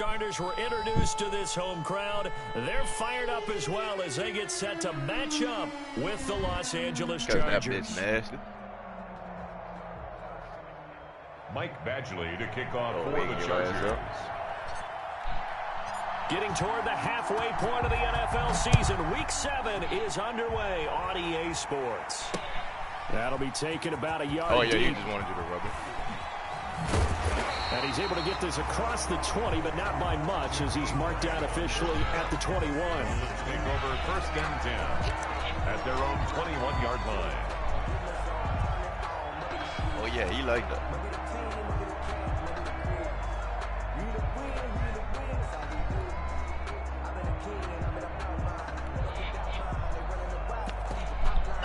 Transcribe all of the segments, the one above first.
starters were introduced to this home crowd. They're fired up as well as they get set to match up with the Los Angeles Chargers. That nasty. Mike Badgley to kick off for the Chargers. Getting toward the halfway point of the NFL season. Week 7 is underway on EA Sports. That'll be taken about a yard Oh, yeah, deep. you just wanted you to rub it. And he's able to get this across the 20, but not by much, as he's marked down officially at the 21. Take over 1st and 10 at their own 21-yard line. Oh, yeah, he liked that.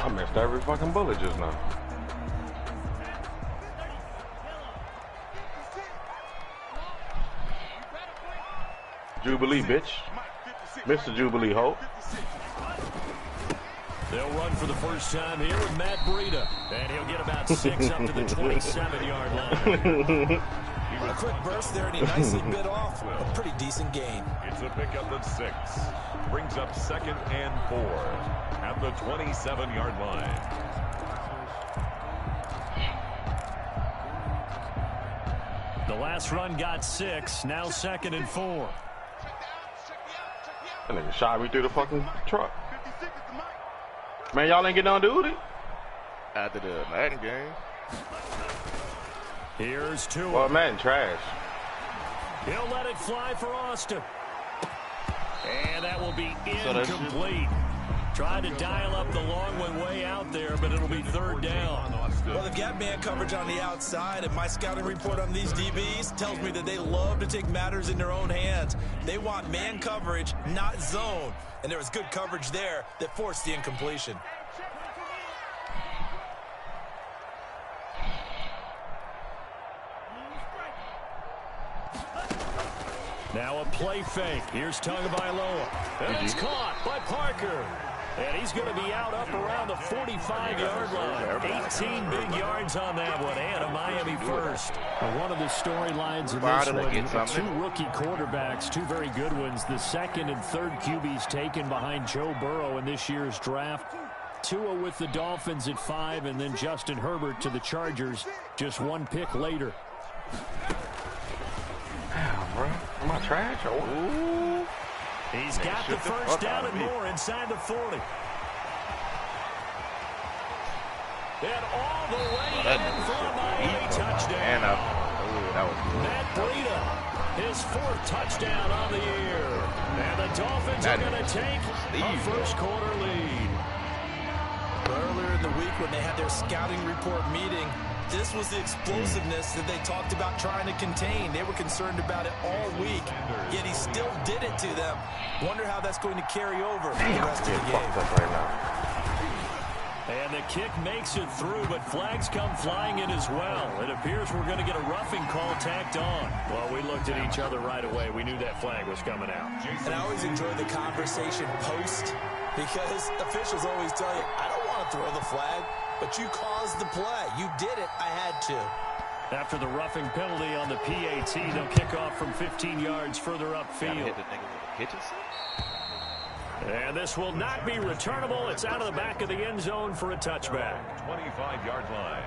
I missed every fucking bullet just now. Jubilee, bitch. Mr. Jubilee Hope. They'll run for the first time here with Matt Breida. And he'll get about 6 up to the 27-yard line. A quick burst there, and he nicely bit off a pretty decent gain. It's a pickup of 6. Brings up 2nd and 4 at the 27-yard line. The last run got 6. Now 2nd and 4. That nigga shot me through the fucking truck. Man, y'all ain't getting on duty? After the Madden game. Here's Tua. Well, Madden trash. He'll let it fly for Austin. And that will be incomplete. Trying to dial up the long one way out there, but it'll be 3rd down. Well, they've got man coverage on the outside, and my scouting report on these DBs tells me that they love to take matters in their own hands. They want man coverage, not zone. And there was good coverage there that forced the incompletion. Now a play fake. Here's Tagovailoa. And it's caught by Parker. And he's going to be out up around the 45-yard line. 18 big yards on that one, and a Miami first. One of the storylines in this one, 2 rookie quarterbacks, 2 very good ones. The 2nd and 3rd QBs taken behind Joe Burrow in this year's draft. Tua with the Dolphins at 5, and then Justin Herbert to the Chargers just 1 pick later. Damn, bro. Am I trash? Oh. He's got the first down and more inside the 40. And all the way in for a Miami touchdown. That was good. Matt Breida, his 4th touchdown on the year. And the Dolphins are going to take a first-quarter lead. Earlier in the week when they had their scouting report meeting, this was the explosiveness that they talked about trying to contain. They were concerned about it all week, yet he still did it to them. Wonder how that's going to carry over for the rest of the game. Right now. And the kick makes it through, but flags come flying in as well. It appears we're going to get a roughing call tacked on. Well, we looked at each other right away. We knew that flag was coming out. And I always enjoy the conversation post, because officials always tell you, I don't want to throw the flag. But you caused the play. You did it. I had to. After the roughing penalty on the PAT, they'll kick off from 15 yards further upfield. And this will not be returnable. It's out of the back of the end zone for a touchback. 25-yard line.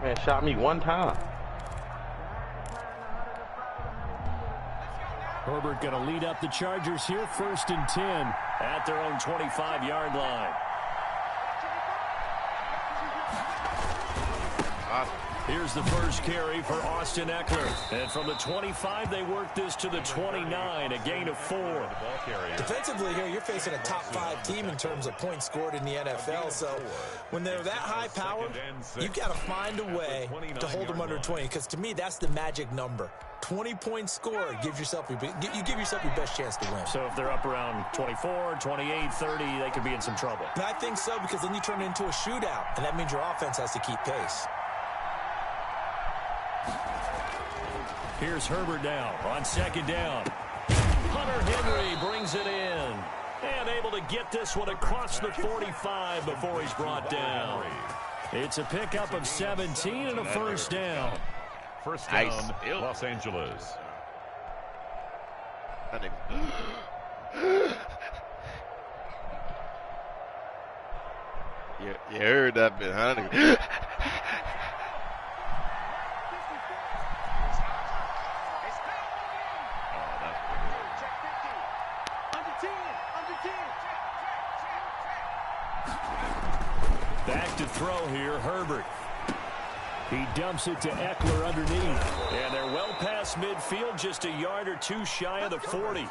Man, shot me 1 time. Herbert going to lead up the Chargers here, 1st and 10 at their own 25-yard line. Here's the first carry for Austin Eckler. And from the 25, they work this to the 29, a gain of 4. Defensively here, you're facing a top 5 team in terms of points scored in the NFL. So when they're that high powered, you've got to find a way to hold them under 20. Because to me, that's the magic number. 20 points scored gives yourself you give yourself your best chance to win. So if they're up around 24, 28, 30, they could be in some trouble. And I think so, because then you turn it into a shootout, and that means your offense has to keep pace. Here's Herbert now on 2nd down. Hunter Henry brings it in. And able to get this one across the 45 before he's brought down. It's a pickup of 17 and a first down. First down, Los Angeles. You heard that bit, huh? Back to throw here, Herbert. He dumps it to Eckler underneath. And they're well past midfield, just a yard or two shy of the 40.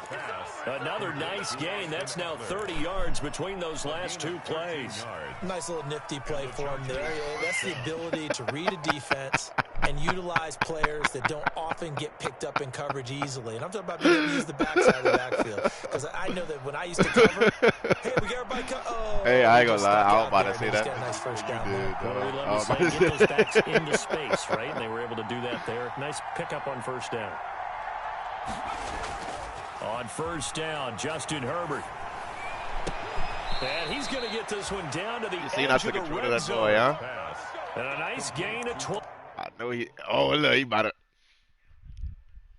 Another nice gain. That's now 30 yards between those last two plays. Nice little nifty play for him there. That's the ability to read a defense and utilize players that don't often get picked up in coverage easily. And I'm talking about being able to use the backside of the backfield. Because I know that when I used to cover, hey, we get everybody hey, I ain't gonna lie. I was about to say that. Got a nice first down. Get those backs into space, right? And they were able to do that there. Nice pickup on first down. On first down, Justin Herbert. And he's going to get this one down to the edge of the red zone. Huh? And a nice gain of 12. I know he. Oh, look, he about to.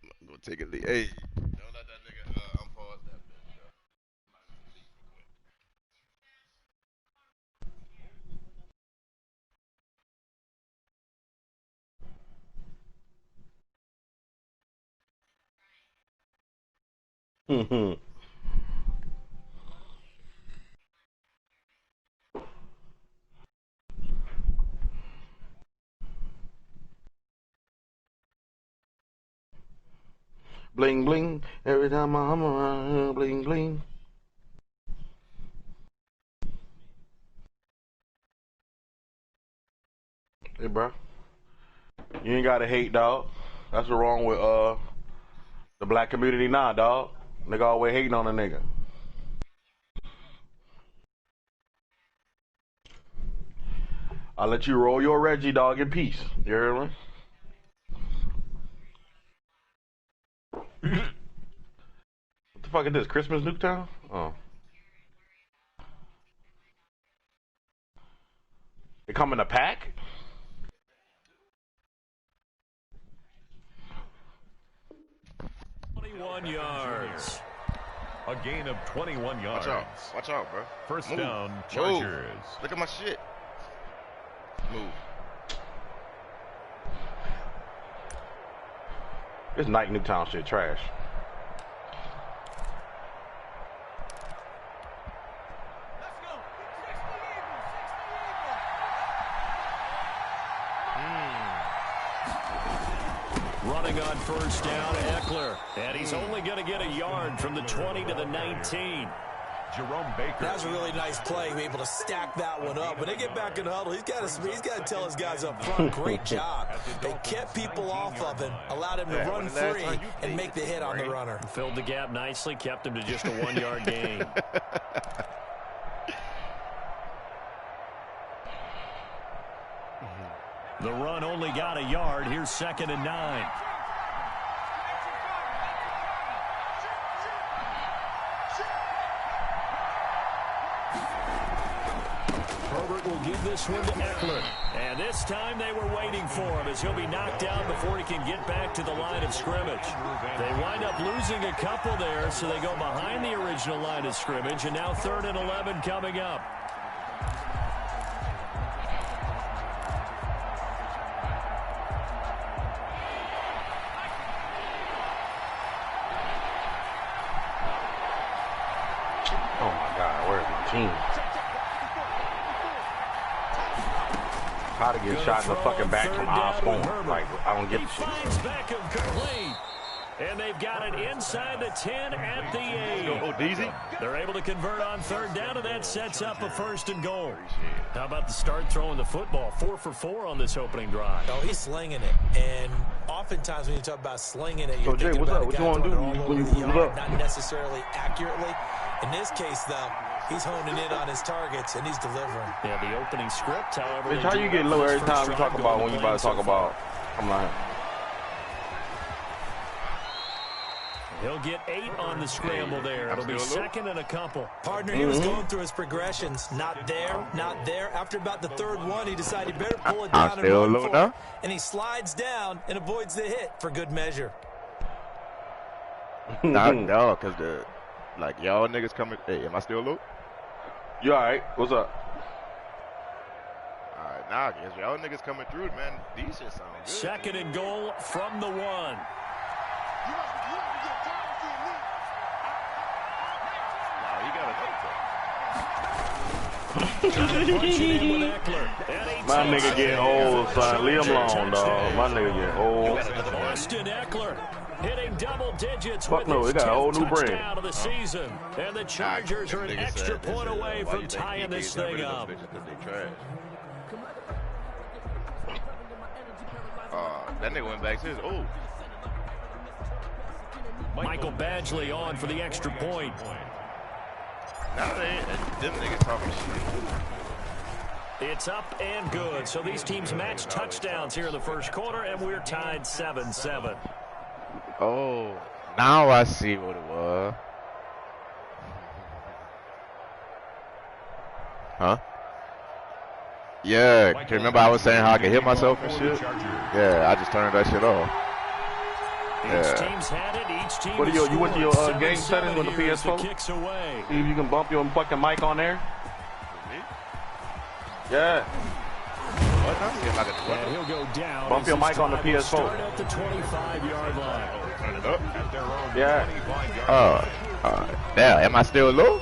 I'm gonna take a lead. Hey, don't let that nigga unpause that Mm-hmm. Bling bling. Every time I'm around, bling bling. Hey, bro. You ain't gotta hate, dog. That's what's wrong with the black community now, dog. Nigga always hating on a nigga. I'll let you roll your Reggie, dog, in peace. You heard me? What the fuck is this? Christmas Nuketown? Oh. They come in a pack? Yards. A gain of 21 yards. Watch out, bro. First Move. down, Chargers. Move. Look at my shit. Move. This Nike Newtown shit trash. Running on first down, Eckler. And he's only going to get a yard from the 20 to the 19. Jerome Baker. That's a really nice play, be able to stack that one up. When they get back in the huddle, he's got to tell his guys up front, great job. They kept people off of him, allowed him to run free and make the hit on the runner. Filled the gap nicely, kept him to just a 1-yard gain. The run only got a yard. Here's 2nd and 9. Herbert will give this one to Eckler. And this time they were waiting for him as he'll be knocked down before he can get back to the line of scrimmage. They wind up losing a couple there, so they go behind the original line of scrimmage, and now 3rd and 11 coming up. Oh my God, where's my team? How to get shot in the fucking back from Osborne. Like, I don't get the shit. Beckham complete. And they've got it inside the 10 at the 8. Oh, Deezy. They're able to convert on 3rd down, and that sets up a 1st and goal. How about the start throwing the football? 4 for 4 on this opening drive. Oh, he's slinging it. And oftentimes when you talk about slinging it, you're So, Jay, thinking what's about up? What you a guy want to throwing do it all when you over the move yard, up? not necessarily accurately. In this case, though, he's honing in on his targets, and he's delivering. Yeah, the opening script, however. Bitch, how you get low every time we talk about when you about to talk about? I'm like, He'll get 8 on the scramble there. It'll be second and a couple. Partner, he was going through his progressions. Not there, not there. After about the third one, he decided he better pull it down and run for it. And he slides down and avoids the hit for good measure. No, because y'all niggas coming. Hey, am I still low? You all right? What's up? All right, now I guess y'all niggas coming through, man. These shit sound good. Second and goal from the 1. Wow, he got My nigga get old, son. Leave him alone, dog. My nigga get old. Austin Eckler hitting double digits. Fuck no, he got a whole new brand. Of the season. And the Chargers are an extra point away from tying this thing up. That nigga went back to his Michael Badgley on for the extra point. Nah, them niggas talking shit. It's up and good. So these teams match touchdowns here in the first quarter, and we're tied 7-7. Oh, now I see what it was. Huh? Yeah, can you remember I was saying how I could hit myself and shit? Yeah, I just turned that shit off. Each team's had it. Each team. What are you went to your game settings with the PS4? See if you can bump your fucking mic on there. Yeah. And he'll go down. Bump your mic on the PS4. Start at the 25-yard line. Turn it up. Yeah. Damn, am I still low?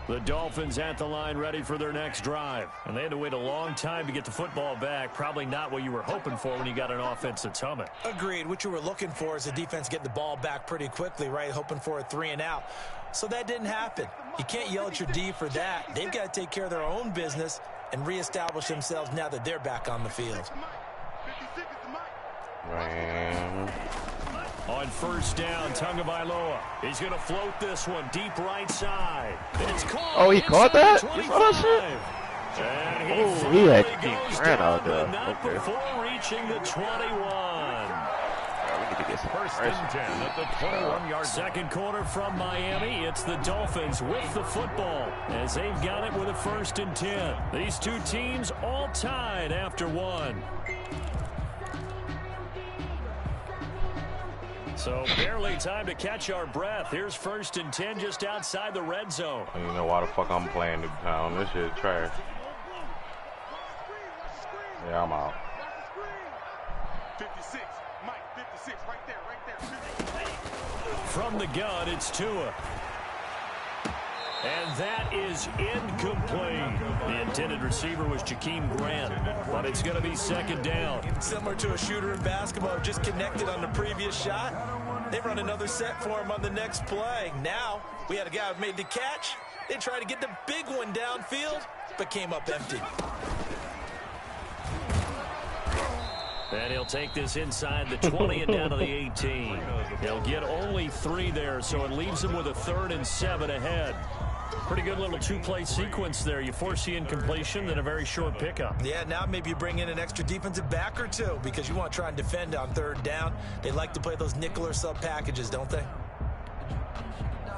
The Dolphins at the line ready for their next drive. And they had to wait a long time to get the football back. Probably not what you were hoping for when you got an offense that's humming. Agreed. What you were looking for is the defense getting the ball back pretty quickly, right? Hoping for a 3 and out. So that didn't happen. You can't yell at your D for that. They've got to take care of their own business and reestablish themselves now that they're back on the field. Man. On first down, Tagovailoa. He's going to float this one deep right side. It's caught. Oh, he caught that? You saw that shit? And he had goes ran out down, there. but not before reaching the 21. We need to get some First and 10 at the 21-yard. Second quarter from Miami. It's the Dolphins with the football as they've got it with a 1st and 10. These two teams all tied after 1. So barely time to catch our breath. Here's 1st and 10 just outside the red zone. You know why the fuck I'm playing this town. This shit is trash. Yeah, I'm out. 56, Mike, 56, right there, right there. 56. From the gun, it's Tua. And that is incomplete. The intended receiver was Jakeem Grant, but it's going to be 2nd down. Similar to a shooter in basketball, just connected on the previous shot. They run another set for him on the next play. Now, we had a guy who made the catch. They tried to get the big one downfield, but came up empty. And he'll take this inside the 20 and down to the 18. He'll get only 3 there, so it leaves him with a 3rd and 7 ahead. Pretty good little 2-play sequence there. You force the incompletion, then a very short pickup. Yeah, now maybe you bring in an extra defensive back or 2 because you want to try and defend on 3rd down. They like to play those nickel or sub packages, don't they?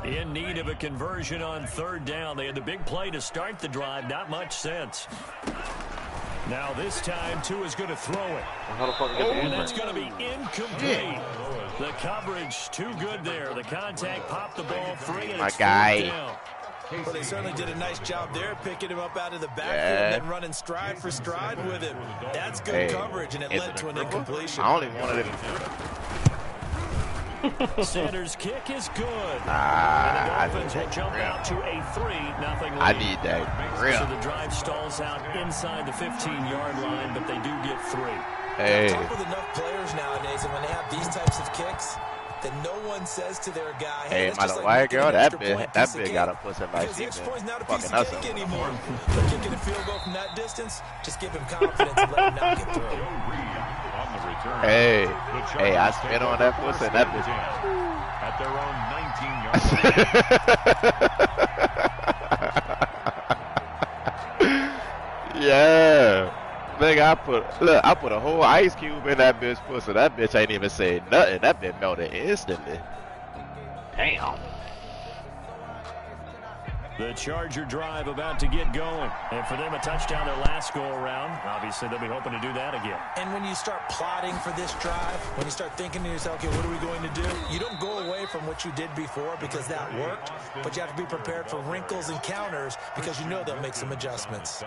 In need of a conversion on 3rd down. They had the big play to start the drive. Not much sense. Now this time, Tua's going to throw it. How the fuck And that's going to be incomplete. The coverage too good there. The contact popped the ball free, and My it's guy. 4th down. Well, they certainly did a nice job there, picking him up out of the backfield and then running stride for stride with him. That's good coverage, and it led to an incompletion. I only wanted it. Sanders' kick is good. And the I Dolphins will jump out to a 3-0 lead. I need that. So the drive stalls out inside the 15-yard line, but they do get 3. Hey. Talk with enough players nowadays, and when they have these types of kicks, then no one says to their guy, Hey, let's my just little like white girl, that bitch game. got a pussy like Because the she extra been point's not a piece fucking of us cake up. anymore. But kicking a field goal from that distance, just give him confidence and let him not get through. Hey, hey, I spit on that pussy and that bitch. At their own 19-yard line. nigga, I put a whole ice cube in that bitch pussy. That bitch ain't even say nothing. That bitch melted instantly. Damn. The Charger drive about to get going. And for them, a touchdown their last go-around. Obviously, they'll be hoping to do that again. And when you start plotting for this drive, when you start thinking to yourself, okay, what are we going to do? You don't go away from what you did before because that worked, but you have to be prepared for wrinkles and counters because you know they'll make some adjustments.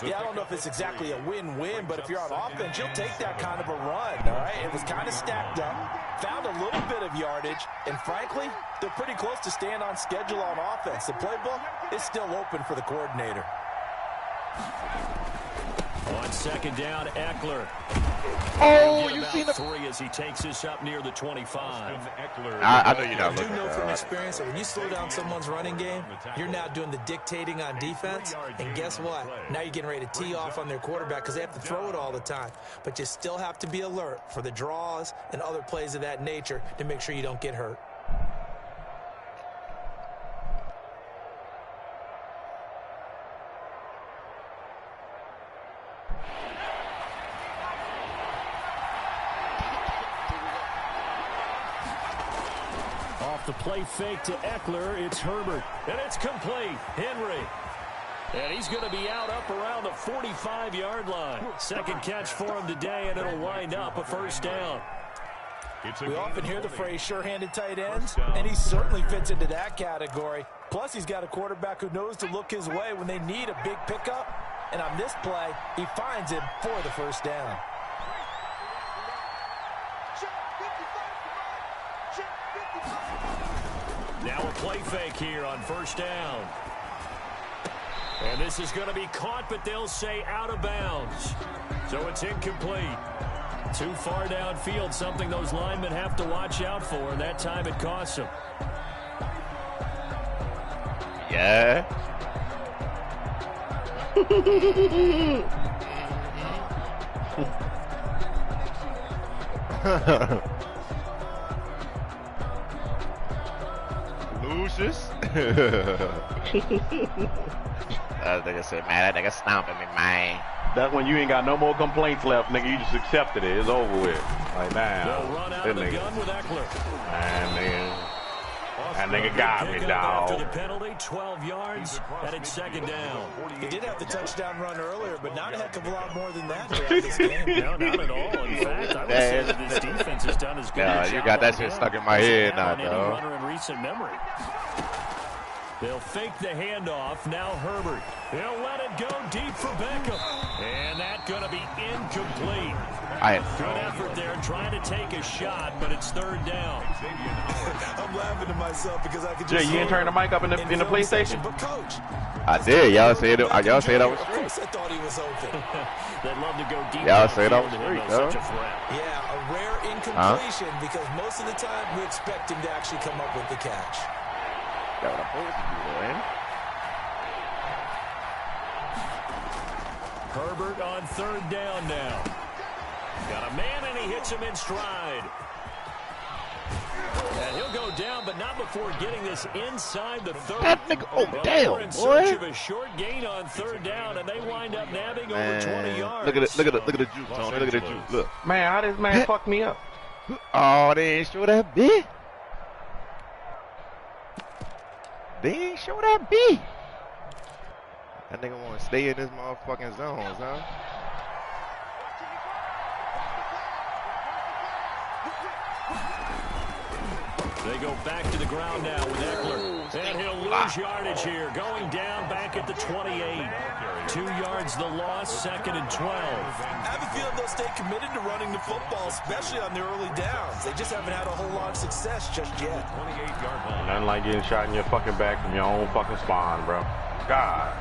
Yeah, I don't know if it's exactly a win-win, but if you're on offense, you'll take that kind of a run, all right? It was kind of stacked up, found a little bit of yardage, and frankly, they're pretty close to staying on schedule on offense. The playbook is still open for the coordinator. On second down, Eckler. Oh, you seen him? 3 as he takes this up near the 25. I know you're not I do looking know at from that. experience that when you slow down someone's running game, you're now doing the dictating on defense. And guess what? Now you're getting ready to tee off on their quarterback because they have to throw it all the time. But you still have to be alert for the draws and other plays of that nature to make sure you don't get hurt. The play fake to Eckler. It's Herbert. And it's complete. Henry. And he's going to be out up around the 45-yard line. Second catch for him today, and it'll wind up a first down. We often hear the phrase sure-handed tight ends, and he certainly fits into that category. Plus, he's got a quarterback who knows to look his way when they need a big pickup. And on this play, he finds him for the first down. Now a play fake here on first down. And this is going to be caught, but they'll say out of bounds. So it's incomplete. Too far downfield, something those linemen have to watch out for, and that time it costs them. Yeah. Lucius. That nigga said, man, that nigga stomping me, man. That's when you ain't got no more complaints left, nigga. You just accepted it. It's over with. Like, man. They'll run out of the gun with Eckler. Man, that nigga got me, After the dog. penalty, 12 yards, and it's second down. He did have the touchdown run earlier, but not a heck of a lot more than that throughout this game. No, not at all. In fact, I would say that this defense has done as good a job. You got that shit stuck in my head now, any dog. runner in recent memory. They'll fake the handoff. Now Herbert. He'll let it go deep for Beckham. And that's going to be incomplete. Good effort there trying to take a shot, but it's third down. I'm laughing to myself because I could Jay, just you ain't turn the mic up in the PlayStation? But coach, I did. Y'all said I was of straight. course I thought he was open. They'd love to go deep. Y'all said I downfield was and straight, hit no dog. such a threat. Yeah, a rare incompletion because most of the time we expect him to actually come up with the catch. That's what I'm supposed to do, man. Herbert on third down now. Got a man, and he hits him in stride. And he'll go down, but not before getting this inside the 30. That nigga, oh, Well, damn, they were in search boy. of a short gain on third down, and they wind up nabbing Man, over 20 yards. look at the juke, Tony. Look at the juke. Look. Man, how this man fucked me up? Oh, they ain't show that bit. They ain't show that bit. That nigga want to stay in this motherfucking zones, huh? They go back to the ground now with Eckler. And he'll lose yardage here. Going down back at the 28. 2 yards the loss, second and 12. I have a feeling they'll stay committed to running the football, especially on their early downs. They just haven't had a whole lot of success just yet. 28-yard line. Nothing like getting shot in your fucking back from your own fucking spawn, bro. God.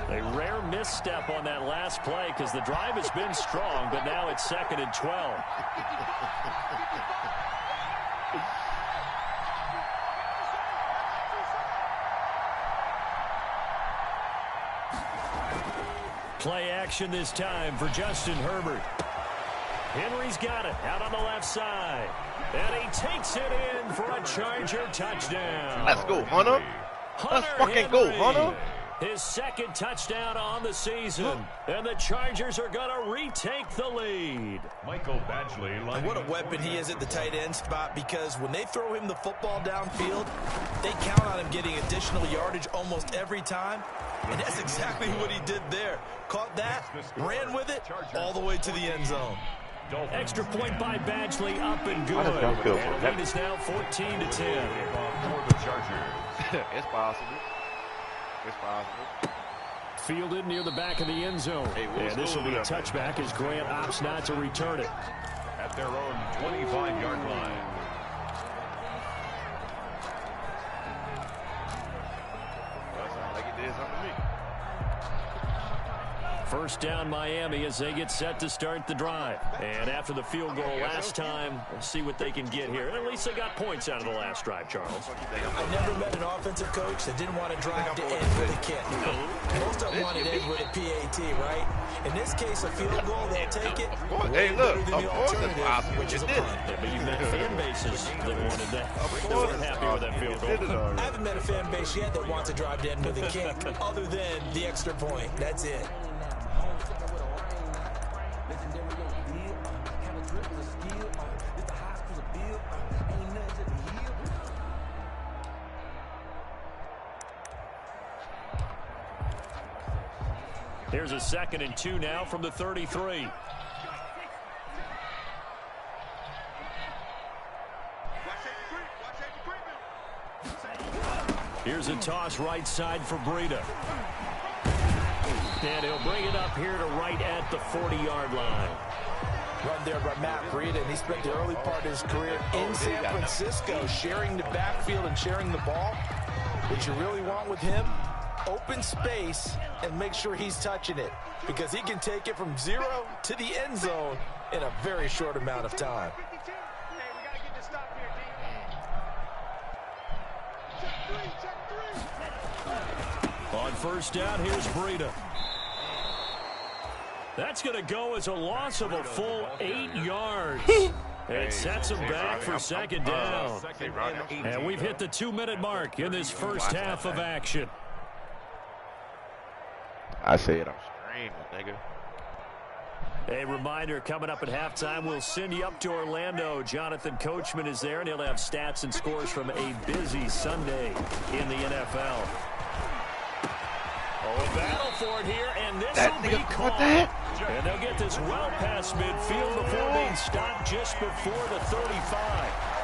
A rare misstep on that last play because the drive has been strong, but now it's second and 12. Play action this time for Justin Herbert. Henry's got it out on the left side. And he takes it in for a Charger touchdown. Let's go, Hunter. Let's fucking go, Hunter. His second touchdown on the season. And the Chargers are going to retake the lead. Michael Badgley. And what a weapon he is at the tight end spot, because when they throw him the football downfield, they count on him getting additional yardage almost every time. And that's exactly what he did there. Caught that, ran with it, all the way to the end zone. Extra point by Badgley, up and good. And the lead is now 14-10. For the Chargers. It's possible. It's possible. Fielded near the back of the end zone. And this will be a touchback as Grant opts not to return it. At their own 25-yard line. That sounds like it did something to me. First down Miami as they get set to start the drive. And after the field goal last time, we'll see what they can get here. And at least they got points out of the last drive, Charles. I never met an offensive coach that didn't want to drive to end with a kick. Most of them wanted to end with a PAT, right? In this case, a field goal, they'll take it. Hey, look, Better than the of course it's alternative, possible. which is a You did. punt. Yeah, but you've met fan bases that wanted that. They weren't happy with that field goal. I haven't met a fan base yet that wants to drive to end with a kick, other than the extra point. That's it. Here's a 2nd and 2 now from the 33. Here's a toss right side for Breida. And he'll bring it up here to right at the 40-yard line. Run there by Matt Breida, and he spent the early part of his career in San Francisco sharing the backfield and sharing the ball. What you really want with him, open space and make sure he's touching it, because he can take it from 0 to the end zone in a very short amount of time. On first down, here's Breida. That's going to go as a loss of a full 8 yards. It sets him back for second down. And we've hit the 2-minute mark in this first half of action. I say it, I'm screaming, nigga. A reminder, coming up at halftime, we'll send you up to Orlando. Jonathan Coachman is there, and he'll have stats and scores from a busy Sunday in the NFL. Oh, battle for it here, and this will be caught. And they'll get this well past midfield before being stopped just before the 35.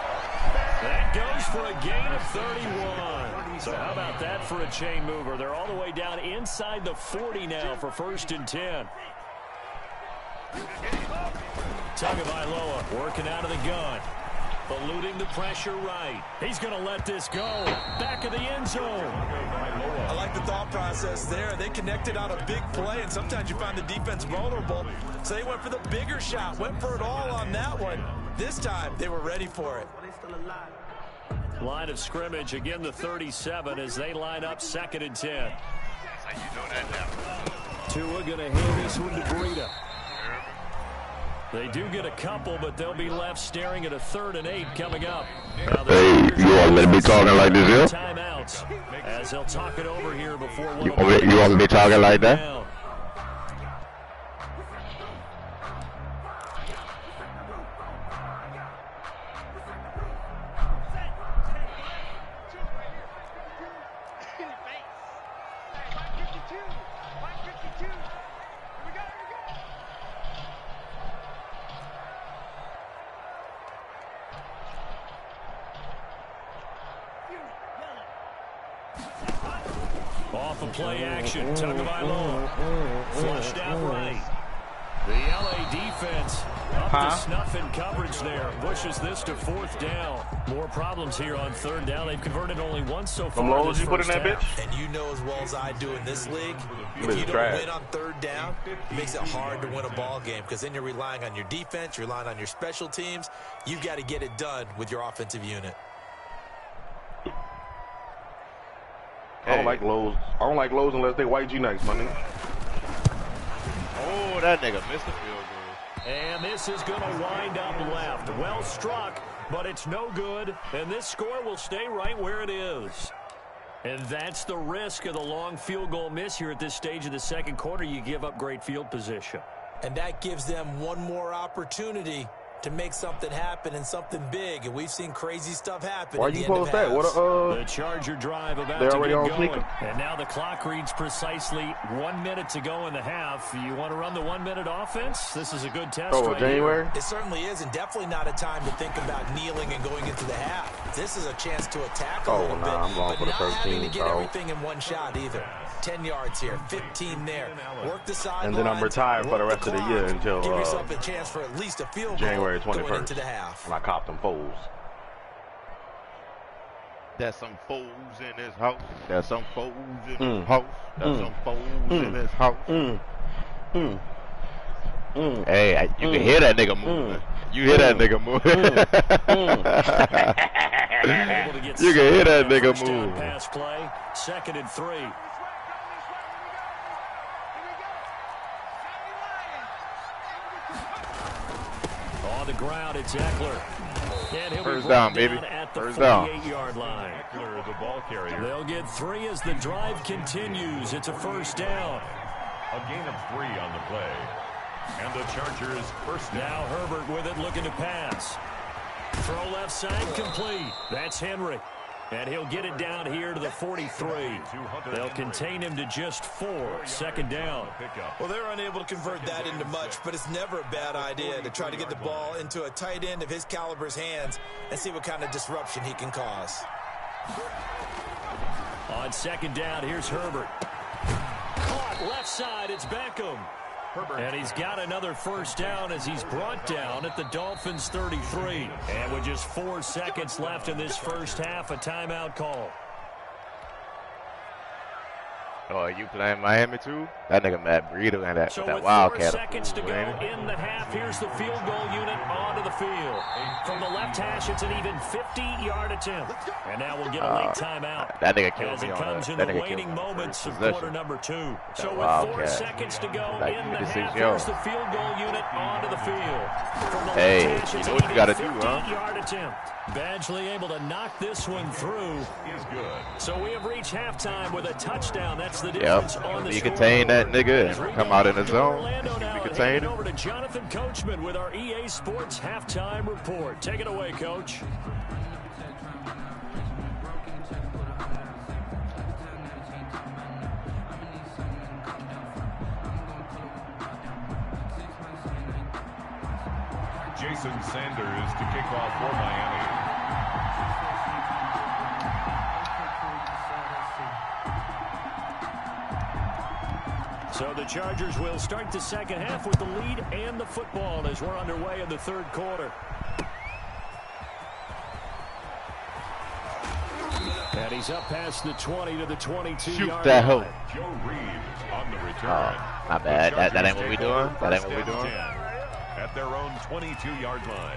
That goes for a gain of 31. So how about that for a chain mover? They're all the way down inside the 40 now for 1st and 10. Tagovailoa working out of the gun. Eluding the pressure right. He's going to let this go. Back of the end zone. I like the thought process there. They connected on a big play, and sometimes you find the defense vulnerable. So they went for the bigger shot, went for it all on that one. This time, they were ready for it. Line of scrimmage, again the 37 as they line up 2nd and 10. Tua going to hand this one to Breida. They do get a couple, but they'll be left staring at a 3rd and 8 coming up. Now, hey, you want me to be talking like this here? Timeouts as they'll talk it over here before one. You want me to be talking like that? Down. Off of play action, Tagovailoa flushed out right. The LA defense up to snuff in coverage there. Pushes this to 4th down. More problems here on 3rd down. They've converted only once so far. Lows you put in that bitch? And you know as well as I do in this league, if you don't win on 3rd down, it makes it hard to win a ball game, because then you're relying on your defense, you're relying on your special teams. You've got to get it done with your offensive unit. I don't like lows. I don't like lows unless they white G-Nikes, my nigga. Oh, that nigga missed the field goal. And this is going to wind up left. Well struck, but it's no good. And this score will stay right where it is. And that's the risk of the long field goal miss here at this stage of the second quarter. You give up great field position. And that gives them one more opportunity to make something happen and something big. And we've seen crazy stuff happen. Why you post that? What the Charger drive about to get going. Sneaker? And now the clock reads precisely 1 minute to go in the half. You want to run the 1 minute offense? This is a good test. Oh, right January? Here. It certainly is, and definitely not a time to think about kneeling and going into the half. This is a chance to attack a little bit, I'm going for the not 13, having to get bro. everything in one shot either. 10 yards here, 15 there. Work the sidelines. And then I'm retired for the rest of the year until give yourself a chance for at least a field January goal 21st. going into the half. And I copped them foes. There's some foes in this house. There's some foes in this house. There's some foes in this house. Hey, you can hear that nigga moving. You hear that nigga moving. You can hear that nigga moving. Pass play, 2nd and 3. On the ground, it's Eckler. First down, baby. First down. 48-yard line. Eckler, the ball carrier. They'll get 3 as the drive continues. It's a first down. A gain of 3 on the play. And the Chargers first down. Now Herbert with it, looking to pass. Throw left side, complete. That's Henry. And he'll get it down here to the 43. They'll contain him to just 4. 2nd down. Well, they're unable to convert that into much, but it's never a bad idea to try to get the ball into a tight end of his caliber's hands and see what kind of disruption he can cause. On 2nd down, here's Herbert. Caught left side, it's Beckham. And he's got another first down as he's brought down at the Dolphins' 33. And with just 4 seconds left in this first half, a timeout call. Oh, are you playing Miami too? That nigga Matt Breida and that, So that with Wildcat. 4 seconds to go in the half, here's the field goal unit onto the field. From the left hash, it's an even 50-yard attempt. And now we'll get a late timeout. That nigga killed as me it on comes that. in That the nigga killed me waning on the moments of first quarter possession. number 2. So with Wildcat. 4 seconds to go Like, in the 56 half, yards. here's the field goal unit onto the field. From the Hey, left hash, you it's know an what you gotta do, even huh? 50-yard attempt. Badgley able to knock this one through. Is good. So we have reached halftime with a touchdown. That's the difference on the You score. contain that nigga and come out in the zone. Orlando now, You and contain handing him. over to Jonathan Coachman with our EA Sports halftime report. Take it away, Coach. Jason Sanders to kick off for Miami. So the Chargers will start the second half with the lead and the football as we're underway in the third quarter. And he's up past the 20 to the 22-yard Shoot that hoe. Joe Reed on the return. Oh, my bad. That ain't what we doing? That ain't what we doing? At their own 22-yard line.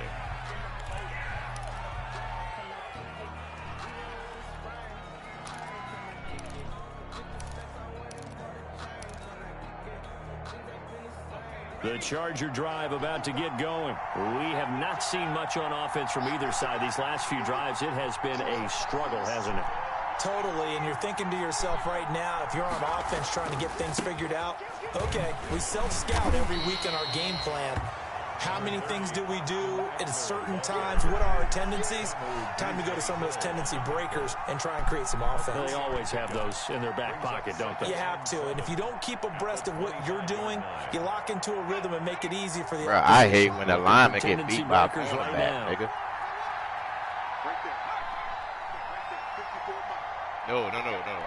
The Charger drive about to get going. We have not seen much on offense from either side. These last few drives, it has been a struggle, hasn't it? Totally, and you're thinking to yourself right now, if you're on offense trying to get things figured out, okay, we self-scout every week in our game plan. How many things do we do at certain times? What are our tendencies? Time to go to some of those tendency breakers and try and create some offense. They always have those in their back pocket, don't they? You have to, and if you don't keep abreast of what you're doing, you lock into a rhythm and make it easy for the Bro, I hate when the lineman get beat by a breakers right cornerback, nigga. No.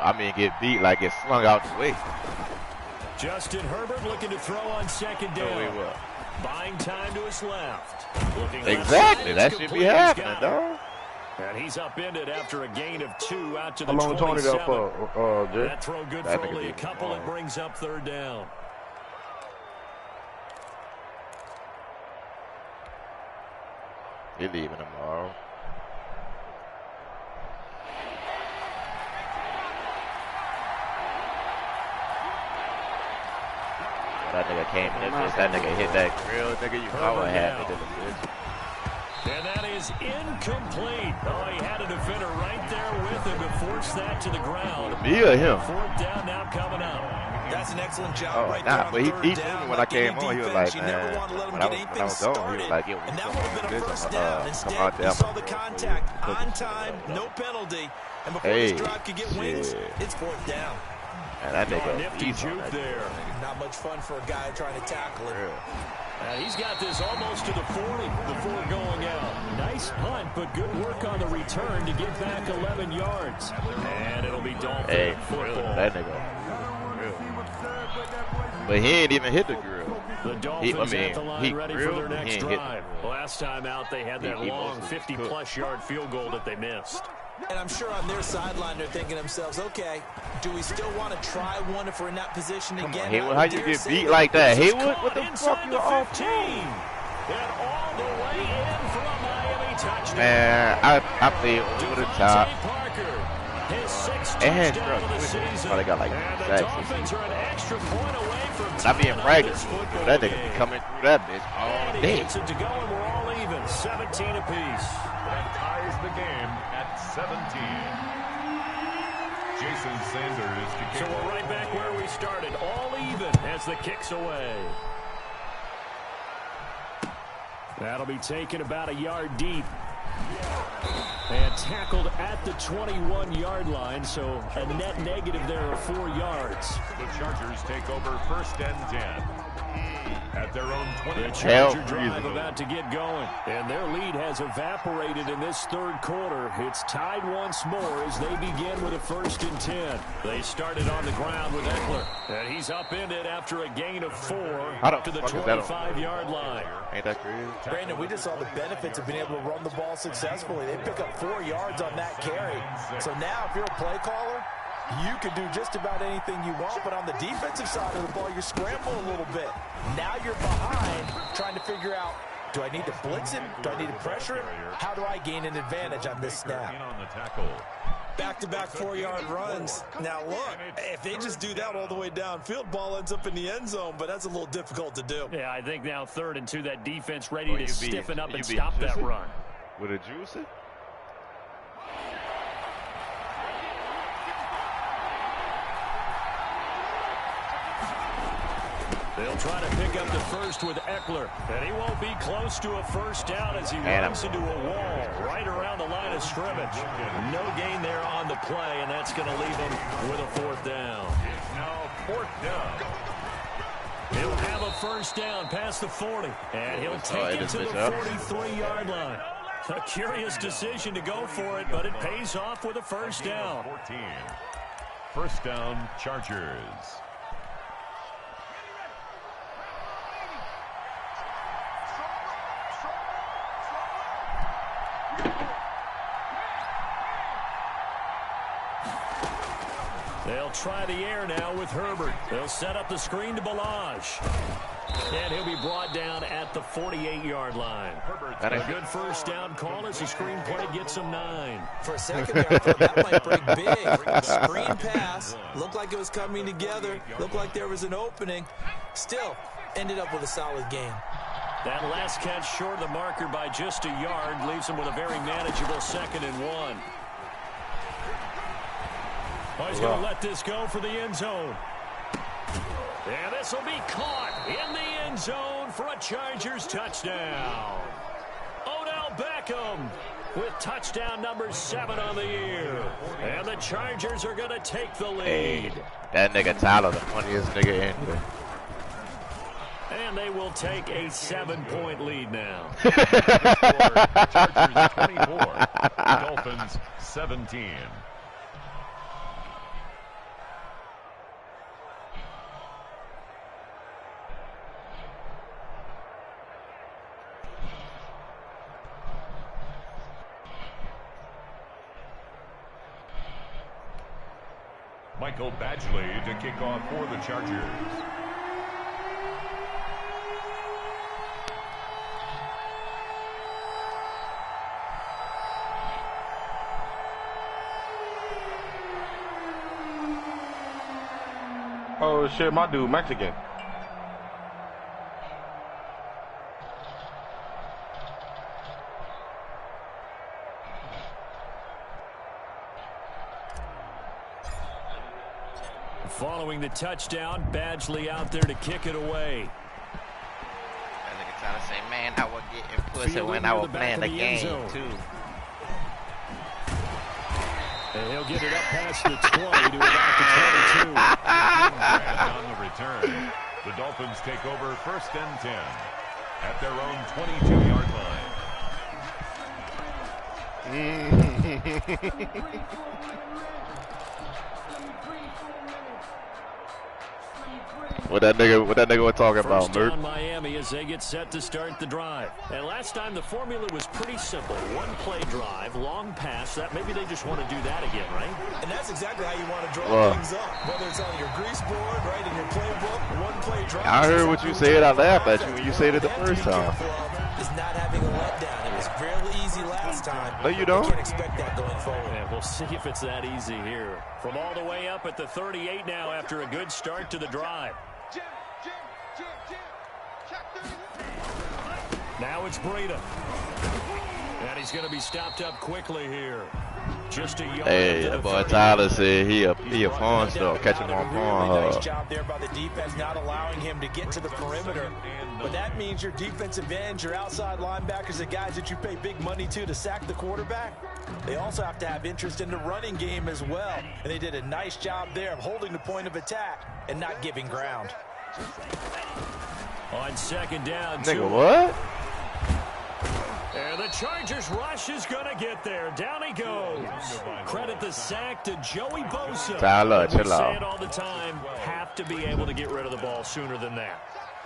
I mean, get beat like it's slung out the way. Justin Herbert looking to throw on second down. No way, what? Buying time to his left. Looking Exactly. left That side, should it's be complete. He's happening, got it. dog. And he's upended after a gain of 2 out to the How long 27. Tony got for, Jay? That throw good That for nigga only a did couple. It wrong. brings up third down. He leaving tomorrow. That nigga came in there, that nigga hit that grill, nigga. You know what happened to the bitch. And that is incomplete. Oh, he had a defender right there with him to force that to the ground. Me or him? Fourth down now coming up. That's an excellent job right there on but he third told down. me when I came on, he was like, You man, never want to let him when get I anything was gone, started. he was like, yo, And that would have been a first down. Instead, there, you saw the contact on time, no penalty. And before this drive could get wings, it's fourth down. And that nigga, nifty juke there. Not much fun for a guy trying to tackle it. He's got this almost to the 40 before going out. Nice punt, but good work on the return to get back 11 yards. And it'll be Dolphin football. That nigga. But he ain't even hit the grill. The Dolphins at the line ready for their next drive. Last time out, they had that long 50-plus yard field goal that they missed. And I'm sure on their sideline they're thinking to themselves, okay, do we still want to try one if we're in that position again? Come on, Haywood, how you get beat like that? Haywood, what the fuck you off? And all the way in for a Miami touchdown. Man, I played over the top. His sixth And touchdown of the season. they got like and the sacks. Dolphins are an extra point away from Not being practiced. That nigga game. be coming through that bitch all And he day. gets it to go, and we're all even, 17 apiece. That ties the game at 17. Jason Sanders to So kick. we're right back where we started, all even as the kick's away. That'll be taken about a yard deep. And tackled at the 21-yard line, so a net negative there of 4 yards. The Chargers take over first and 10. At their own 20. The Charger drive about to get going. And their lead has evaporated in this third quarter. It's tied once more as they begin with a first and 10. They started on the ground with Eckler. And he's upended after a gain of 4 to the 25-yard line. Ain't that crazy? Brandon, we just saw the benefits of being able to run the ball successfully. They pick up 4 yards on that carry. So now if you're a play caller, you can do just about anything you want, but on the defensive side of the ball, you scramble a little bit. Now you're behind, trying to figure out, do I need to blitz him? Do I need to pressure him? How do I gain an advantage on this snap? On the tackle. Back-to-back 4-yard runs. Now look, if they just do that all the way downfield, ball ends up in the end zone, but that's a little difficult to do. Yeah, I think now 3rd and 2, that defense ready to stiffen up and stop that run. With a juicy? They'll try to pick up the first with Eckler, and he won't be close to a first down as he runs into a wall right around the line of scrimmage. No gain there on the play, and that's going to leave him with a 4th down. Now 4th down. He'll have a first down past the 40, and he'll take it to the 43-yard line. A curious decision to go for it, but it pays off with a first down. 14. First down, Chargers. They'll try the air now with Herbert. They'll set up the screen to Balaj. And he'll be brought down at the 48-yard line. A good first down call as the screen play gets him 9. For a second there, I thought that might break big. Screen pass. Looked like it was coming together. Looked like there was an opening. Still, ended up with a solid gain. That last catch short of the marker by just a yard leaves him with a very manageable 2nd and 1. Oh, he's going to let this go for the end zone. And this will be caught in the end zone for a Chargers touchdown. Odell Beckham with touchdown number 7 on the year. And the Chargers are going to take the lead. Hey, that nigga Tyler, the funniest nigga in here. And they will take a 7-point lead now. Chargers 24. Dolphins 17. Michael Badgley to kick off for the Chargers. Oh shit, my dude Mexican. Following the touchdown, Badgley out there to kick it away. That nigga trying to say, man, I was getting pussy when I was playing the game, too. And he'll get it up past the 20 to about the 22. On the return, the Dolphins take over 1st and 10 at their own 22-yard line. What that nigga was talking about, First down Miami as they get set to start the drive. And last time the formula was pretty simple. One play drive, long pass. That maybe they just want to do that again, right? And that's exactly how you want to draw things up. Whether it's on your grease board, right, in your playbook, one play drive. I heard what you said. I laughed at you when you said it the first time. Is not having a letdown. It was fairly easy last time. No, you don't. You can't expect that going forward. And we'll see if it's that easy here. From all the way up at the 38 now after a good start to the drive. Now it's Breida. And he's going to be stopped up quickly here. Just a yard. Hey, that boy Tyler said he a pawn store. Catch him on pawn. Nice job there by the defense, not allowing him to get to the perimeter. But that means your defensive ends, your outside linebackers, the guys that you pay big money to sack the quarterback, they also have to have interest in the running game as well. And they did a nice job there of holding the point of attack and not giving ground. On second down, nigga, what? And the Chargers rush is going to get there. Down he goes. Credit the sack to Joey Bosa. Tyler, we chill say out. it all the time, have to be able to get rid of the ball sooner than that.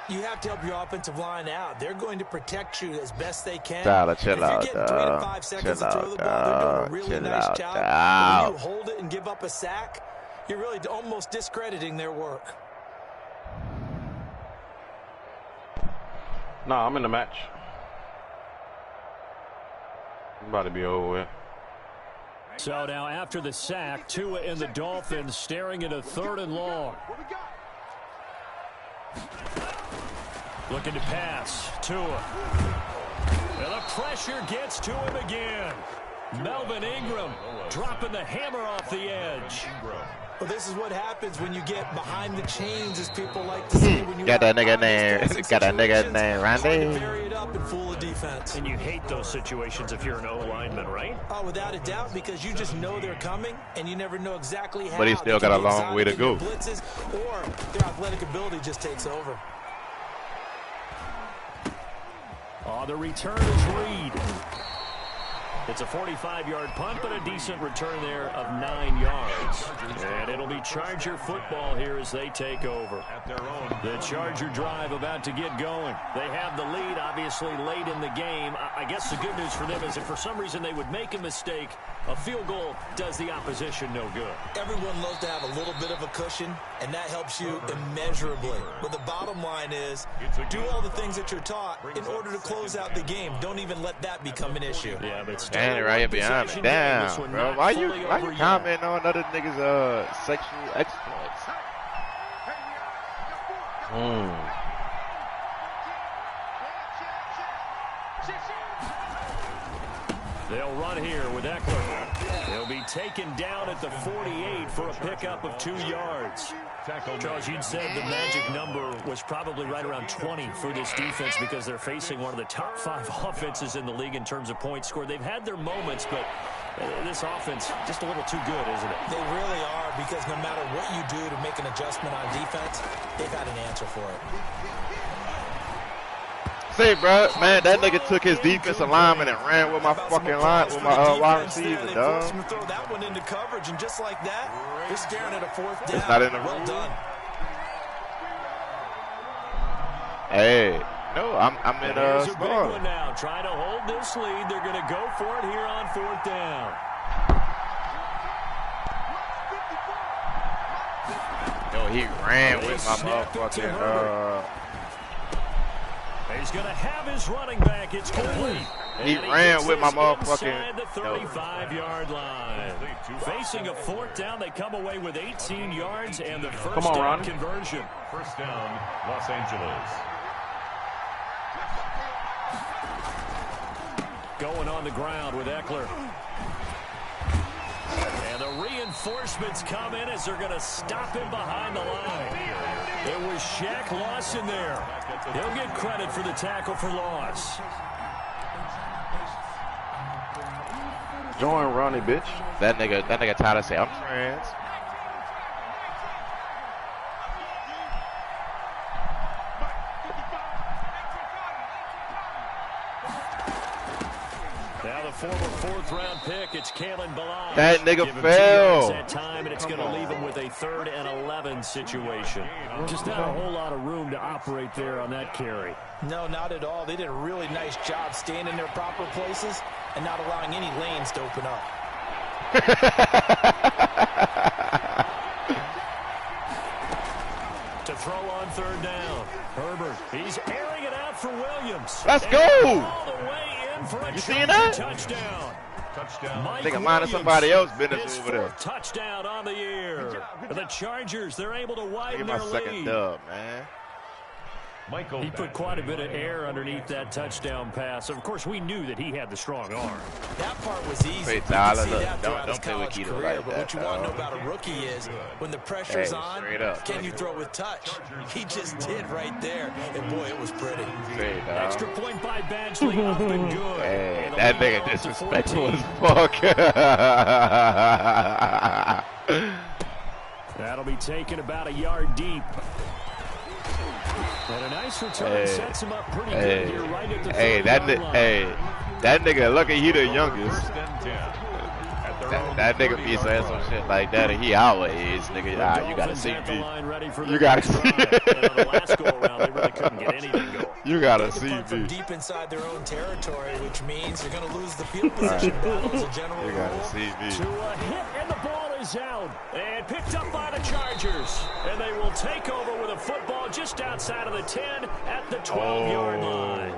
You have to help your offensive line out. They're going to protect you as best they can. Tyler, chill out, if you're getting 3 to 5 seconds to throw the ball, they're doing a really nice job. But when you hold it and give up a sack, you're really almost discrediting their work. No, I'm in the match. I'm about to be over with. So now after the sack, Tua and the Dolphins staring at a 3rd and long. Looking to pass. Tua. And the pressure gets to him again. Melvin Ingram dropping the hammer off the edge. Well, this is what happens when you get behind the chains, as people like to say. When you got that nigga name. Got that nigga name, Randy. Bury it up and fool the defense. And you hate those situations if you're an O-lineman, right? Oh, without a doubt, because you just know they're coming, and you never know exactly how. But he still got a long way to go. Blitzes, or their athletic ability just takes over. Oh, the return is Reed. It's a 45-yard punt, but a decent return there of 9 yards. And it'll be Charger football here as they take over. The Charger drive about to get going. They have the lead, obviously, late in the game. I guess the good news for them is if for some reason they would make a mistake, a field goal does the opposition no good. Everyone loves to have a little bit of a cushion, and that helps you immeasurably. But the bottom line is, do all the things that you're taught in order to close out the game. Don't even let that become an issue. Yeah, but Standing right here behind me. Damn, bro. Why you commenting on other niggas' sexual exploits? They'll run here with Eckler. He'll be taken down at the 48 for a pickup of 2 yards. Charles, you'd said the magic number was probably right around 20 for this defense because they're facing one of the top 5 offenses in the league in terms of points scored. They've had their moments, but this offense just a little too good, isn't it? They really are, because no matter what you do to make an adjustment on defense, they've had an answer for it. Say, bro, man, that nigga took his defensive lineman and ran with my fucking line, with my wide receiver, dog. Throw that one into coverage, and just like that, they're staring at a 4th down. It's not in the well rule. done. Hey, no, I'm in Here's a big score. one now. Trying to hold this lead. They're going to go for it here on 4th down. Yo, he ran with my motherfucking He's going to have his running back. It's complete. He ran with my motherfucking the 35-yard line. Facing a 4th down, they come away with 18 yards and the first down conversion. First down, Los Angeles. Going on the ground with Eckler. And the reinforcements come in as they're going to stop him behind the line. It was Shaq Lawson there. He'll get credit for the tackle for loss. Join Ronnie, bitch. That nigga Tyler say I'm trans. Now the former fourth-round pick, it's Kalen Balazs. That nigga Give him fell. 2 yards that time, and it's going to leave him with a 3rd and 11 situation. Just not a whole lot of room to operate there on that carry. No, not at all. They did a really nice job staying in their proper places and not allowing any lanes to open up. To throw on 3rd down. Herbert, he's airing it out for Williams. Let's go. All the way in for a You seeing that? touchdown. Mike Nigga, minding somebody else business over there. Touchdown on the year. The Chargers, they're able to widen Get their my second lead. dub, man. He put quite a bit of air underneath that touchdown pass. Of course, we knew that he had the strong arm. That part was easy. Hey, You Tyler, can see look, that throughout his don't play with college Keto career, like but that, what you want to know dog. about a rookie is when the pressure's Hey, on, straight up. can you throw with touch? He just did right there, and boy, it was pretty. Straight up. Extra point by Badgley, up and good. Hey, And the that lead nigga off to disrespectful 14. as fuck. That'll be taken about a yard deep. And a nice return sets him up pretty good here right at the 30-yard line. That nigga, lucky he the youngest. That nigga be saying some shit like that, and he our age, nigga. Nah, you gotta see me. You gotta see me. The last go around, they really couldn't get anything going. You gotta They see punt from me. deep inside their own territory, which means they're going to lose the field position battle as a general You rule. gotta see me. To a hit, and the ball is out. And picked up by the Chargers. And they will take over with a football just outside of the 10 at the 12-yard line.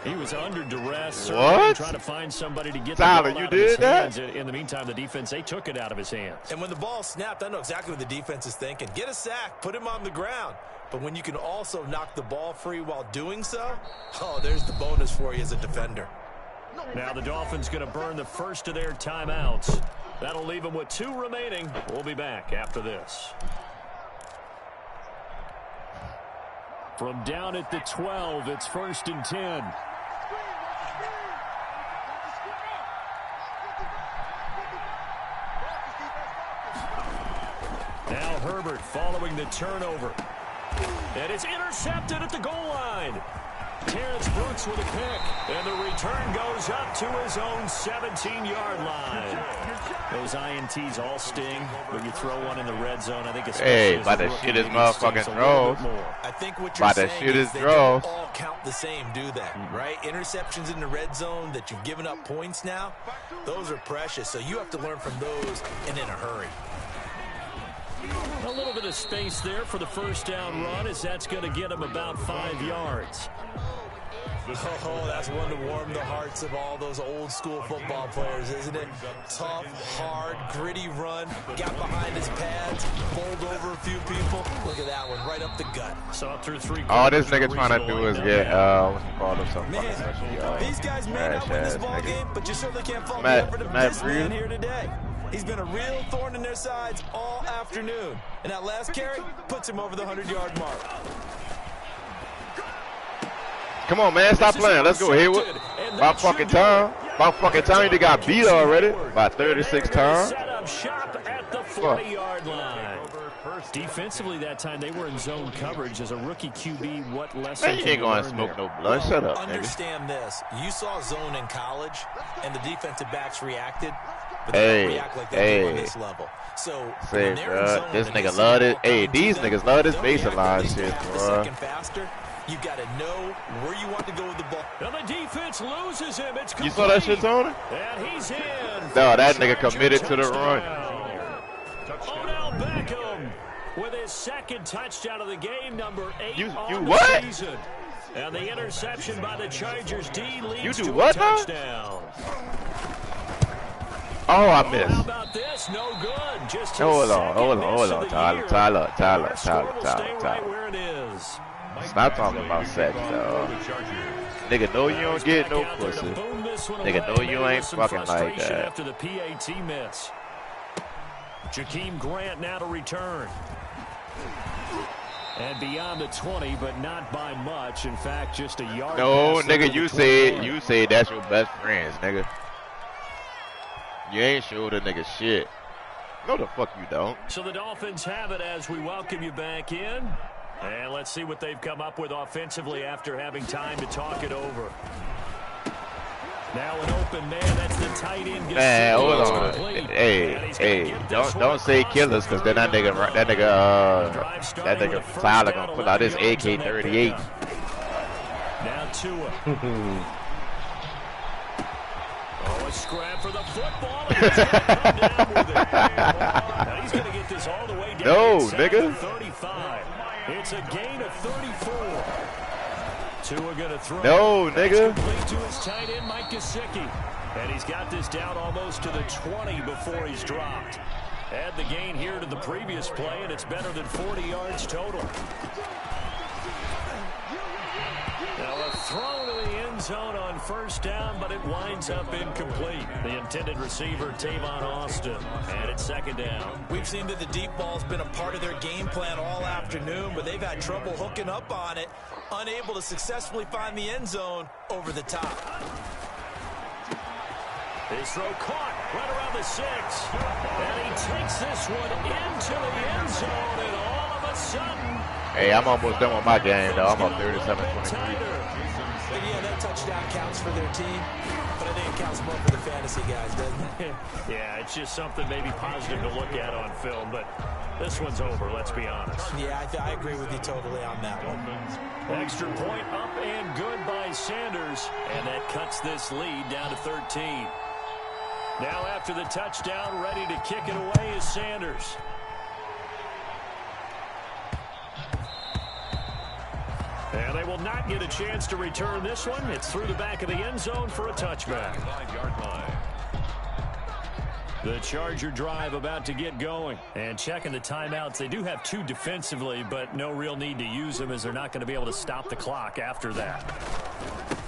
He was under duress, What? trying to find somebody to get Tyler, the ball you out of his did that? hands. In the meantime, the defense, they took it out of his hands. And when the ball snapped, I know exactly what the defense is thinking. Get a sack, put him on the ground. But when you can also knock the ball free while doing so, oh, there's the bonus for you as a defender. Now the Dolphins going to burn the first of their timeouts. That'll leave them with 2 remaining. We'll be back after this. From down at the 12, it's 1st and 10. Now Herbert following the turnover. And it's intercepted at the goal line. Terrence Brooks with a pick. And the return goes up to his own 17-yard line. Those INTs all sting when you throw one in the red zone. I think it's By the shit his motherfucking throws. I think what you're By the saying shit is his they throws. don't all count the same, do they? Right? Interceptions in the red zone that you've given up points now, those are precious. So you have to learn from those and in a hurry. A little bit of space there for the first down run, as that's going to get him about 5 yards. Oh, that's one to warm the hearts of all those old school football players, isn't it? Tough, hard, gritty run, got behind his pads, bowled over a few people. Look at that one, right up the gut. Saw through 3 All this quarters, nigga trying to do is get, what's it called, or something. Man, these guys may not win this ball game, but you certainly can't fault the Matt- effort of Matt this man Breed. here today. He's been a real thorn in their sides all afternoon. And that last carry puts him over the 100-yard mark. Come on, man, stop playing. Let's go, Hayward. About fucking time. About fucking time. You got beat already by 36 times. Set up shop at the 40-yard line. Defensively that time, they were in zone coverage as a rookie QB. What lesson Man, you ain't going to smoke no blood. Shut up, nigga. Understand this. You saw zone in college, and the defensive backs reacted, but they don't react like they do on this level. So, Say, when they're in bro, zone this and they nigga see love the it. ball Hey, coming to these them, niggas love this they'll bass react line at least shit, half a bro. second faster. You got to know where you want to go with the ball. Now the defense loses him. It's You saw that shit, Tony? And he's in. No, that nigga committed to the run. Odell Beckham with his second touchdown of the game, number 8 You on the what? season. And the interception by the Chargers. D leads You do to what, a huh? touchdown. Oh, I How missed. about this? No good. Just his Hold on, second hold miss on, hold of on. the Tyler, year. Tyler, Tyler, Our score will Tyler, stay Tyler, right Tyler. where it is. Stop talking about sex, dog. Nigga, know you don't get no Back out there to pussy. boom this one Nigga, away. know you Maybe ain't some fucking like frustration that. After the PAT miss. Jakeem Grant now to return. And beyond the 20, but not by much. In fact, just a yard. No, nigga, you say that's your best friends, nigga. You ain't showed a nigga shit. No, the fuck you don't. So the Dolphins have it as we welcome you back in. And let's see what they've come up with offensively after having time to talk it over. Now an open man, that's the tight end. Man, hold on. Hey, don't say killers, because then that nigga Tyler gonna pull out his AK-38. Now Tua. A scrap for the football. And he's gonna come down with it. Now he's gonna get this all the way down. No, nigga. 35. It's a gain of 34. Tua gonna throw. No, nigga. Complete to his tight end, Mike Gesicki. And he's got this down almost to the 20 before he's dropped. Add the gain here to the previous play, and it's better than 40 yards total. Now a throw to the end zone on first down, but it winds up incomplete. The intended receiver, Tavon Austin, and it's second down. We've seen that the deep ball's been a part of their game plan all afternoon, but they've had trouble hooking up on it, unable to successfully find the end zone over the top. His throw caught right around the 6. And he takes this one into the end zone, and all of a sudden... Hey, I'm almost done with my game, though. I'm up 37-23. Yeah, that touchdown counts for their team, but I think it counts more for the fantasy guys, doesn't it? Yeah, it's just something maybe positive to look at on film, but this one's over, let's be honest. Yeah, I agree with you totally on that one. Extra point up and good by Sanders, and that cuts this lead down to 13. Now after the touchdown, ready to kick it away is Sanders. And they will not get a chance to return this one. It's through the back of the end zone for a touchback. 5-yard line. The Charger drive about to get going. And checking the timeouts. They do have 2 defensively, but no real need to use them as they're not going to be able to stop the clock after that.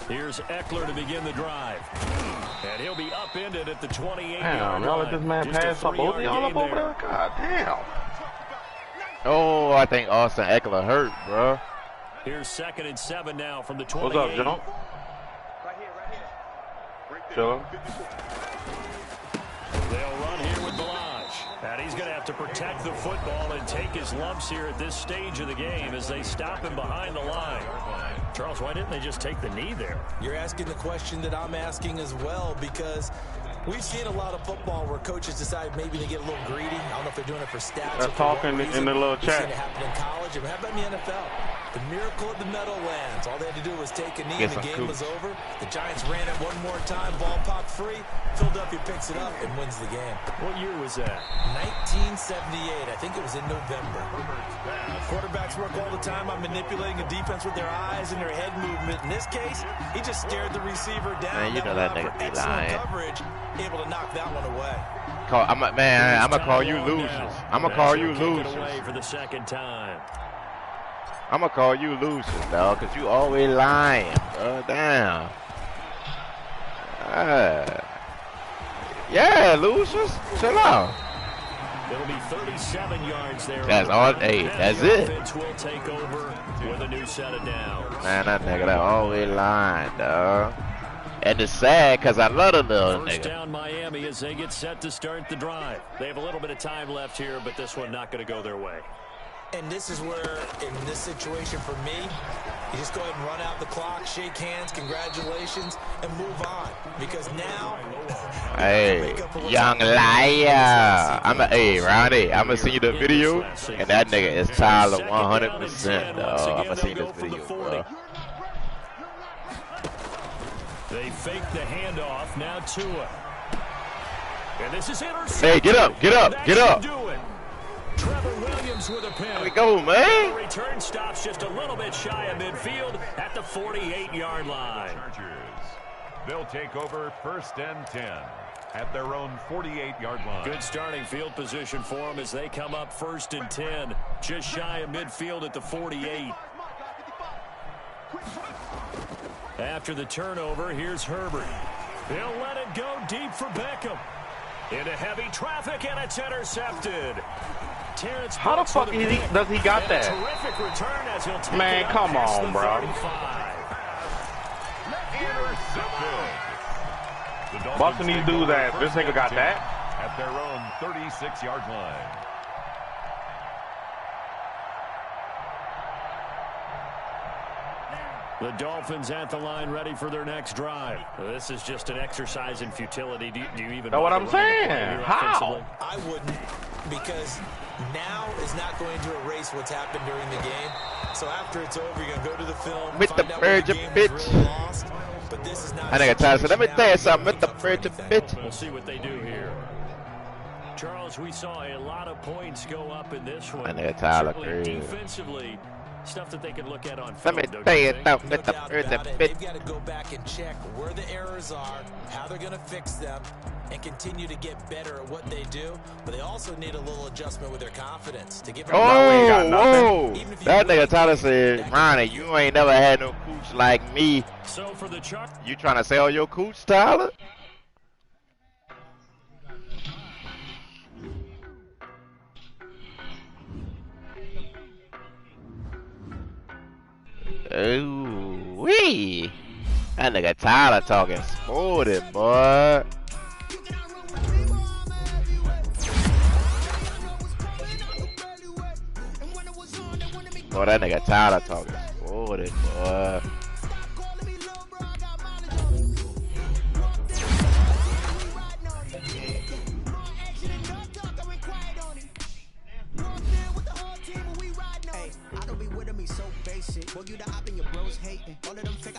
Here's Eckler to begin the drive. And he'll be upended at the 28-yard line. Damn, y'all let this man pass up both of y'all up over there? God damn. Oh, I think Austin Eckler hurt, bro. Here's 2nd and 7 now from the 28. What's up, John? Chillin'. They'll run here with Balaj. And he's going to have to protect the football and take his lumps here at this stage of the game as they stop him behind the line. Charles, why didn't they just take the knee there? You're asking the question that I'm asking as well, because we've seen a lot of football where coaches decide maybe to get a little greedy. I don't know if they're doing it for stats. They're talking in the little chat. We've seen it happen in college. And how about in the NFL? The miracle of the Meadowlands. All they had to do was take a knee and the game was over. The Giants ran it one more time. Ball popped free. Philadelphia picks it up and wins the game. What year was that? 1978. I think it was in November. Quarterbacks work all the time on manipulating a defense with their eyes and their head movement. In this case, he just stared the receiver down. Man, you know that nigga be lying. Coverage, able to knock that one away. I'm gonna call you losers. I'm gonna call you losers. Away for the second time. I'm gonna call you losers, dog, because you always lying, bro. Damn. Yeah, losers. Chill out. It'll be 37 yards there. That's all. Hey, that's it. Will take over with a new set of downs. Man, that nigga that always lying, dog. And it's sad because I love the little nigga. First down Miami as they get set to start the drive. They have a little bit of time left here, but this one not going to go their way. And this is where, in this situation for me, you just go ahead and run out the clock, shake hands, congratulations, and move on. Because now... Hey, young liar. Hey, Ronnie, I'm going to send you the video, and that nigga is Tyler 100%, dog. I'm going to send you this video, bro. They fake the handoff, now Tua. And this is intercepted. Hey, get up, get up, get up. Trevor Williams with a pin. There we go, man. The return stops just a little bit shy of midfield at the 48-yard line. Chargers. They'll take over 1st and 10 at their own 48-yard line. Good starting field position for them as they come up 1st and 10, just shy of midfield at the 48. After the turnover, here's Herbert. He'll let it go deep for Beckham. Into heavy traffic, and it's intercepted. Terrence How the fuck does he got that? Terrific return as he'll take Man, come on, bro. Busting these dudes' ass. This nigga got that. At their own 36-yard line. The Dolphins at the line, ready for their next drive. This is just an exercise in futility. Do you even know what I'm saying? How? I wouldn't, because now is not going to erase what's happened during the game. So after it's over, you're going to go to the film, with the Virgin bitch. Really lost, but this is not I think Tyler said, let me tell you something with the Virgin bitch. We'll see what they do here. Charles, we saw a lot of points go up in this one. I think Tyler crazy. Defensively, stuff that they can look at on let film. me tell you something with the doubt Virgin about it. bitch. They've got to go back and check where the errors are, how they're going to fix them, and continue to get better at what they do. But they also need a little adjustment with their confidence to give. Oh, whoa! That nigga Tyler said, Ronnie, you ain't never had no cooch like me. So for the Chuck, you trying to sell your cooch, Tyler? Ooh wee! That nigga Tyler talking sporty, boy. Boy, that nigga Tyler talking sporty, boy.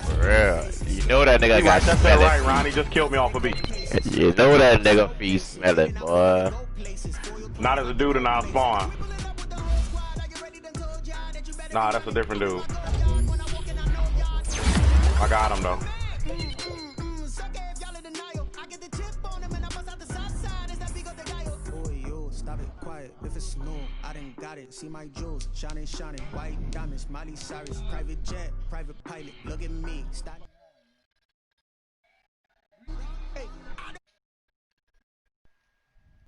For real. You know that nigga got that smelling. right, Ronnie just killed me off a beat. You know that nigga feet smelling, boy. Not as a dude in our spawn. Nah, that's a different dude. I got him though. If it's new, I done got it. See my jewels, shining, white diamonds, Miley Cyrus, private jet, private pilot. Look at me, stop.